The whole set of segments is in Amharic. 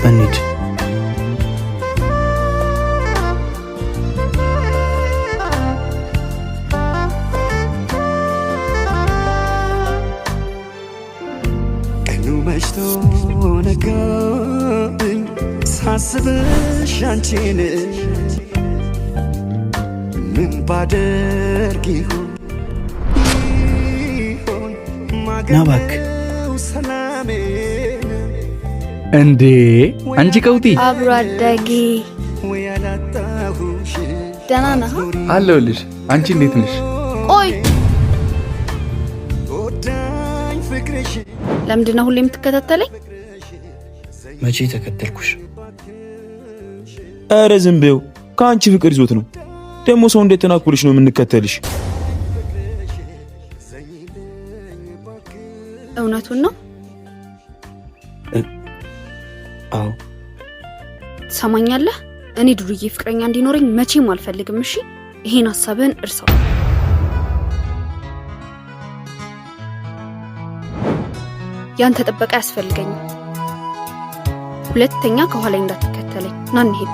እንሂድ። ቀኑ መሽቶ ነጋብኝ ሳስብሽ አንቺን ምን ባደርግ ይሆን ማገኘው ሰላሜን እንዴ አንቺ ቀውጢ አብሮ አደጌ ደህና ነህ? አለሁልሽ። አንቺ እንዴት ነሽ? ቆይ ለምንድን ነው ሁሌ የምትከታተለኝ? መቼ ተከተልኩሽ? ኧረ ዝም በይው። ከአንቺ ፍቅር ይዞት ነው። ደግሞ ሰው እንዴት ተናኩልሽ ነው የምንከተልሽ? እውነቱን ነው? አዎ። ትሰማኛለህ? እኔ ዱርዬ ፍቅረኛ እንዲኖረኝ መቼም አልፈልግም። እሺ ይሄን ሐሳብህን እርሳው። ያንተ ጥበቃ ያስፈልገኛል። ሁለተኛ ከኋላ እንዳትከተለኝ። ና እንሂድ።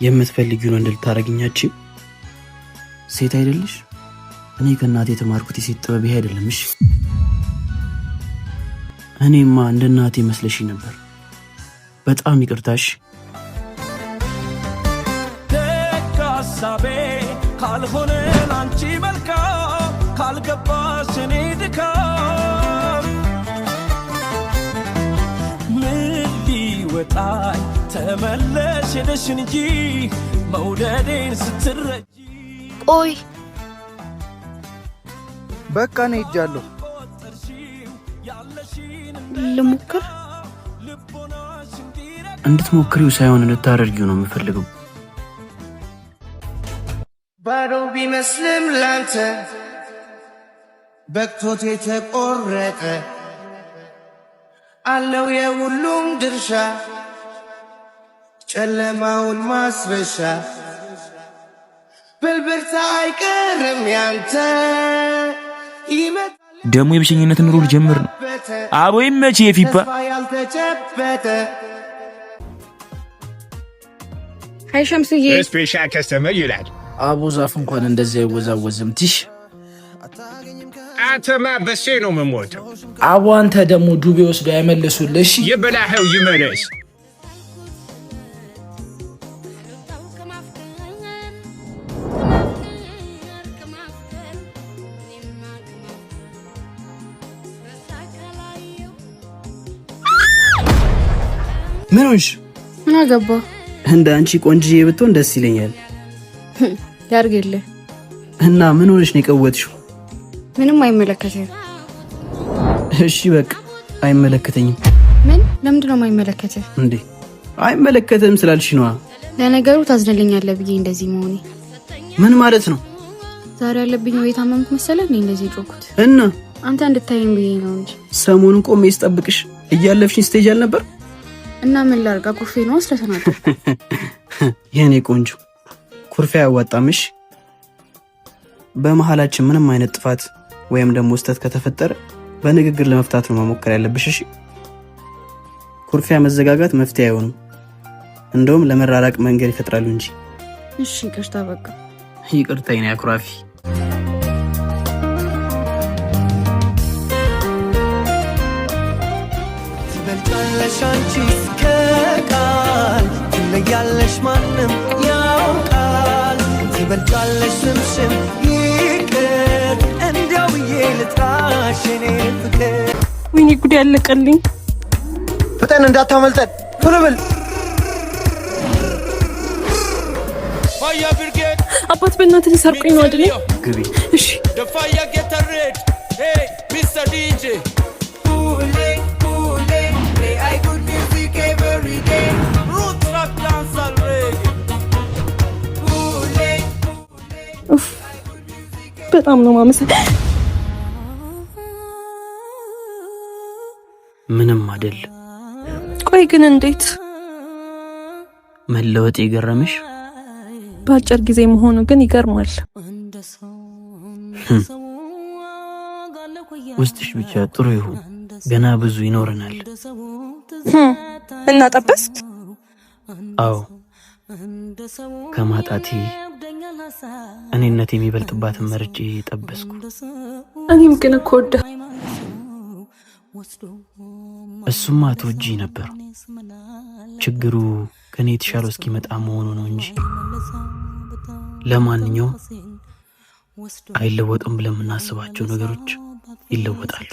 የምትፈልጊውን ወንድ ልታረግኛችሁ ሴት አይደለሽ? እኔ ከእናቴ የተማርኩት የሴት ጥበብ ይሄ አይደለም። እሺ እኔማ እንደ እናቴ መስለሽኝ ነበር። በጣም ይቅርታሽ። ደካሳቤ ካልሆነ ላንቺ መልካም ካልገባሽ እኔ ድካም ምን ሊወጣኝ ተመለሽ ሄደሽ እንጂ መውደዴን ስትረጂ። ቆይ በቃ ነው ሄጃለሁ። ልሞክር? እንድትሞክሪው ሳይሆን እንድታደርጊው ነው የምፈልገው። ባዶ ቢመስልም ላንተ በቅቶት የተቆረጠ አለው የሁሉም ድርሻ ጨለማውን ማስረሻ በልበርታ አይቀርም ያንተ ደግሞ የብቸኝነት ኑሮ ልጀምር ነው። አቦ ይመች የፊፓ ያልተጨበጠ ሃይ ሸምስዬ ስፔሻል ከስተመር ይላል። አቦ ዛፍ እንኳን እንደዚህ አይወዛወዝም። ትሽ አንተማ በሴ ነው የምሞተው። አቦ አንተ ደግሞ ዱቤ ወስዶ አይመልሱልሽ። የበላኸው ይመለስ። ምን ሆንሽ? ምን አገባ? እንደ አንቺ ቆንጂዬ ብትሆን ደስ ይለኛል። ያርግልህ። እና ምን ሆነሽ ነው የቀወጥሽው? ምንም አይመለከትም። እሺ በቃ አይመለከተኝም። ምን? ለምንድን ነው የማይመለከትህ? እንዴ አይመለከተም ስላልሽ ነዋ። ለነገሩ ታዝነልኛለህ ብዬ እንደዚህ መሆኔ ምን ማለት ነው? ዛሬ ያለብኝ ወይ ታመምኩ መሰለህ እኔ እንደዚህ ጮኩት እና አንተ እንድታየኝ ብዬ ነው እንጂ ሰሞኑን ቆሜ ስጠብቅሽ እያለፍሽኝ ስቴጅ አልነበር? እና ምን ላርጋ? ኩርፌ ነው ስለተናደ። የኔ ቆንጆ ኩርፌ ያዋጣምሽ። በመሃላችን ምንም አይነት ጥፋት ወይም ደግሞ ስህተት ከተፈጠረ በንግግር ለመፍታት ነው መሞከር ያለብሽ። እሺ ኩርፊያ መዘጋጋት መፍትሄ አይሆንም፣ እንደውም ለመራራቅ መንገድ ይፈጥራሉ እንጂ። እሺ ይቅርታ። በቃ ይቅርታ የኔ አኩራፊ። ትበልጫለሽ አንቺ ከቃል ትለያለሽ ማንም ያውቃል። ትበልጫለሽ ስምሽም ይቅር እንዲያው ልጥራሽ እኔ ፍቅር። ወይኔ ጉድ ያለቀልኝ። ፍጠን እንዳታመልጠን ቶሎ በል። አባት በእናትህ ሰርቆኝ ነው አይደል? ግቢ። እሺ በጣም ነው ማመሰግነው። ምንም አይደል። ቆይ ግን እንዴት መለወጥ የገረመሽ? በአጭር ጊዜ መሆኑ ግን ይገርማል። ውስጥሽ ብቻ ጥሩ ይሁን፣ ገና ብዙ ይኖረናል። እና ጠበስክ? አዎ፣ ከማጣቴ እኔነት የሚበልጥባትን መርጬ ጠበስኩ። እኔም ግን እኮ ወደ እሱማ ትወጂኝ ነበር። ችግሩ ከኔ የተሻለው እስኪመጣ መሆኑ ነው እንጂ። ለማንኛውም አይለወጡም ብለን የምናስባቸው ነገሮች ይለወጣሉ።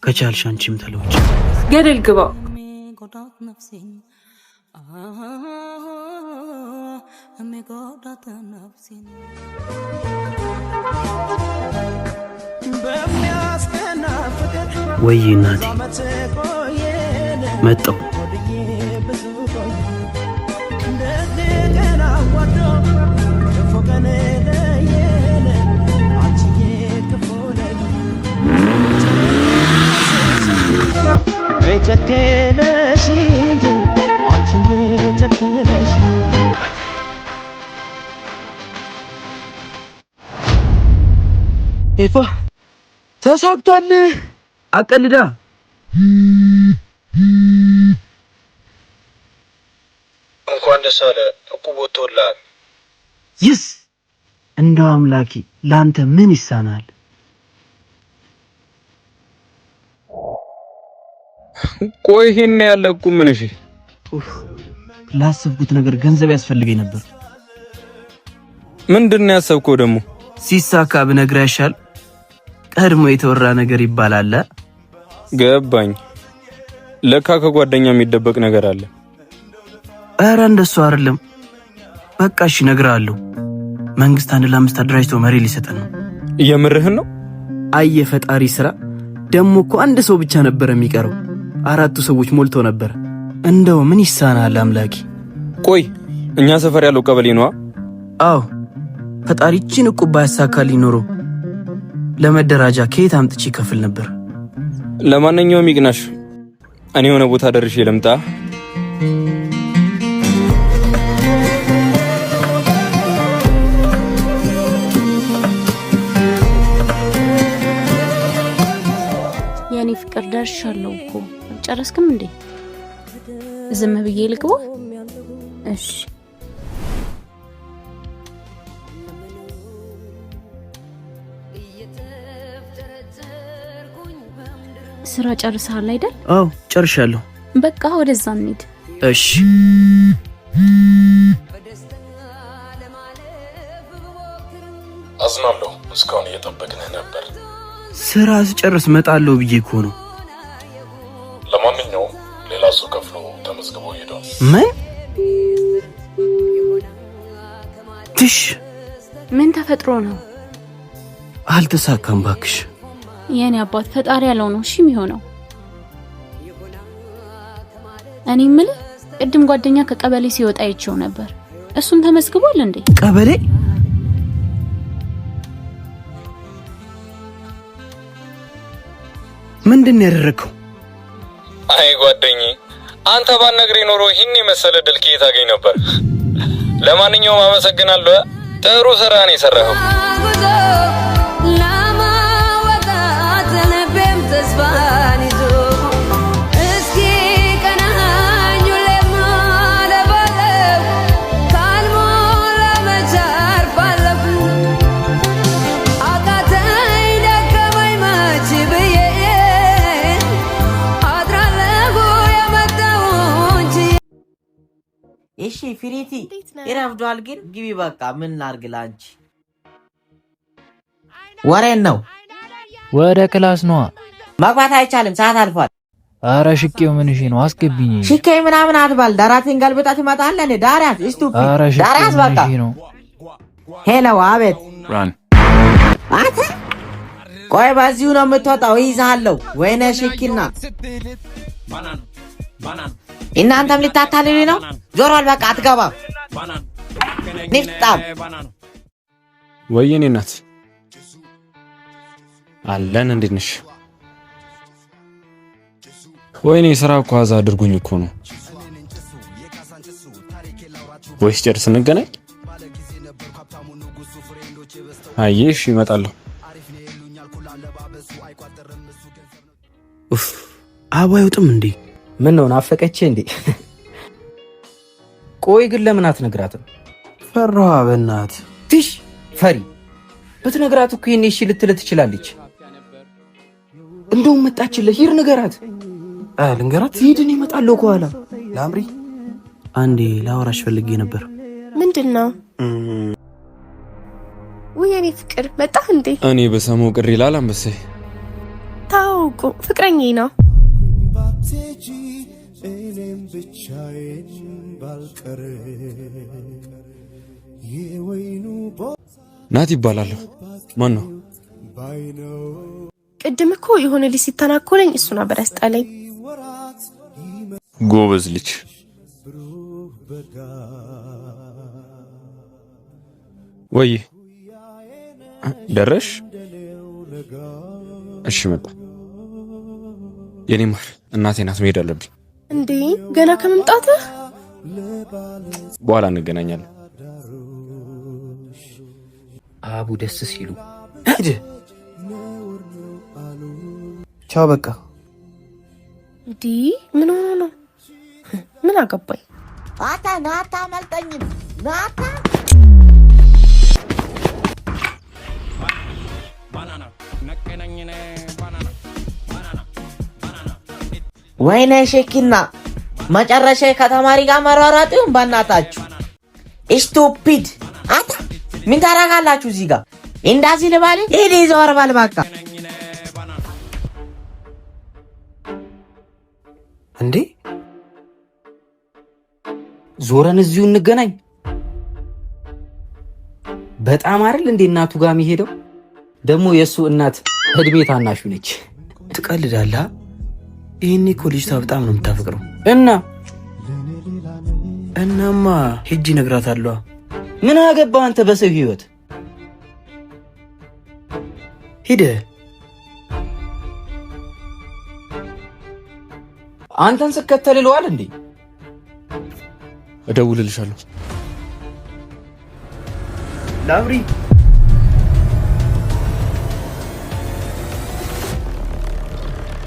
ከቻልሽ አንቺም ተለወጪ። ገደል ግባ። ወይ እናቴ መጣሁ። ኤፋ ተሳክቷል። አቀልዳ እንኳን ደስ አለ። እቁብ ወጥቶልሃል። ይስ እንደው አምላኬ ላንተ ምን ይሳናል? ቆይ ይሄን ያለ እቁብ ምን? እሺ ላሰብኩት ነገር ገንዘብ ያስፈልገኝ ነበር። ምንድነው ያሰብከው ደግሞ? ሲሳካ ብነግርህ ያሻል። ቀድሞ የተወራ ነገር ይባላል። ገባኝ። ለካ ከጓደኛ የሚደበቅ ነገር አለ። ኧረ እንደሱ አይደለም። በቃ እሺ እነግርሃለሁ። መንግስት 1 ለ5 አደራጅቶ መሬት ሊሰጠን ነው። የምርህን ነው? አየ ፈጣሪ ስራ። ደሞ እኮ አንድ ሰው ብቻ ነበር የሚቀረው። 4 ሰዎች ሞልቶ ነበር። እንደው ምን ይሳናል አምላኬ። ቆይ እኛ ሰፈር ያለው ቀበሌ ነው? አዎ። ፈጣሪችን እቁብ ባያሳካልኝ ኖሮ ለመደራጃ ከየት አምጥቼ ከፍል ነበር። ለማንኛውም ይቅናሽ። እኔ የሆነ ቦታ ደርሼ ልምጣ። የኔ ፍቅር ደርሻለሁ እኮ። ጨረስክም እንዴ? ዝም ብዬ ልግባ? እሺ። ስራ ጨርሰሃል አይደል? አዎ ጨርሻለሁ። በቃ ወደዛ እንሂድ። እሺ። አዝናለሁ፣ እስካሁን እየጠበቅንህ ነበር። ስራ ስጨርስ መጣለሁ ብዬ እኮ ነው። ለማንኛውም ሌላ ሰው ከፍሎ ተመዝግቦ ሄዷል። ምን? ትሽ ምን ተፈጥሮ ነው? አልተሳካም ባክሽ። የኔ አባት ፈጣሪ ያለው ነው እሺ የሚሆነው። እኔ የምልህ ቅድም ጓደኛ ከቀበሌ ሲወጣ አይቼው ነበር። እሱም ተመዝግቧል እንዴ? ቀበሌ? ምንድን ያደረከው? አይ ጓደኛዬ፣ አንተ ባትነግረኝ ኖሮ ይህን የመሰለ ድል ከየት አገኝ ነበር። ለማንኛውም አመሰግናለሁ። ጥሩ ስራ ነው የሰራኸው። እሺ ፍሪቲ ይረፍዷል፣ ግን ግቢ በቃ። ምን ላድርግ ላንቺ? ወሬን ነው። ወደ ክላስ ነው። መግባት አይቻልም፣ ሰዓት አልፏል። አረ ሽቄው ምን እሺ ነው? አስገብኝ። ሽቄ ምናምን አትባል። ዳራትን ገልብጣት ትመጣለህ እንዴ? ዳራስ ስቱፒድ። ዳራስ በቃ። ሄሎ፣ አቤት። ራን አተ ቆይ፣ በዚሁ ነው የምትወጣው? ይይዛለሁ። ወይኔ ሽኪና እናንተም ልታታልሉ ነው? ዞሯል። በቃ አትገባም። ንፍጣም ወይኔ እናት አለን። እንዴት ነሽ? ወይኔ ስራ እኮ አዛ አድርጉኝ እኮ ነው። ወይስ ጨርስ እንገናኝ? አየሽ ይመጣለሁ። ኡፍ አባ አይወጥም እንዴ? ምን ነው ናፈቀች እንዴ? ቆይ ግን ለምን አትነግራትም? ፈራዋ በእናት ትሽ ፈሪ ብትነግራት እኮ ይሄኔ እሺ ልትል ትችላለች። እንደውም መጣችልህ፣ ሂድ ንገራት። ልንገራት? ሂድን ይመጣለሁ ከኋላ። ላምሪ አንዴ ላወራሽ ፈልጌ ነበር። ምንድነው? ውይ የኔ ፍቅር መጣህ እንዴ? እኔ በሰማው ቅር ይላል አንበሴ። ታውቁ ፍቅረኛዬ ነው። እኔም ብቻዬን ባልቀር የወይኑ ናት ይባላል። ማን ነው? ቅድም እኮ የሆነ ልጅ ሲተናኮለኝ እሱ ነበር ያስጣለኝ። ጎበዝ ልጅ። ወይ ደረሽ? እሺ መጣ። የኔ ማር እናቴ ናት፣ መሄድ አለብኝ። እንዴ ገና ከመምጣትህ? በኋላ እንገናኛለን። አቡ ደስ ሲሉ ሂድ። ቻው በቃ። እንዴ ምን ሆነ ነው? ምን አገባኝ? ናታ መልጠኝም ናታ ወይኔ ሼኪና መጨረሻ ከተማሪ ጋር መሯሯጡን በእናታችሁ ስቱፒድ። አታ ምን ታረጋላችሁ እዚህ ጋር? እንዳዚህ ልባል ሄድ ይዘወር ባል በቃ። እንዴ ዞረን እዚሁ እንገናኝ። በጣም አይደል እንዴ እናቱ ጋር የሚሄደው? ደግሞ የሱ እናት እድሜ ታናሹ ነች። ትቀልዳለህ? ይሄኔ እኮ ልጅቷ በጣም ነው የምታፈቅረው። እናማ ሄጂ እነግራታለሁ። ምን አገባ አንተ በሰው ህይወት? ሄደህ አንተን ስከተል ይለዋል እንዴ? እደውልልሻለሁ። ላምሪ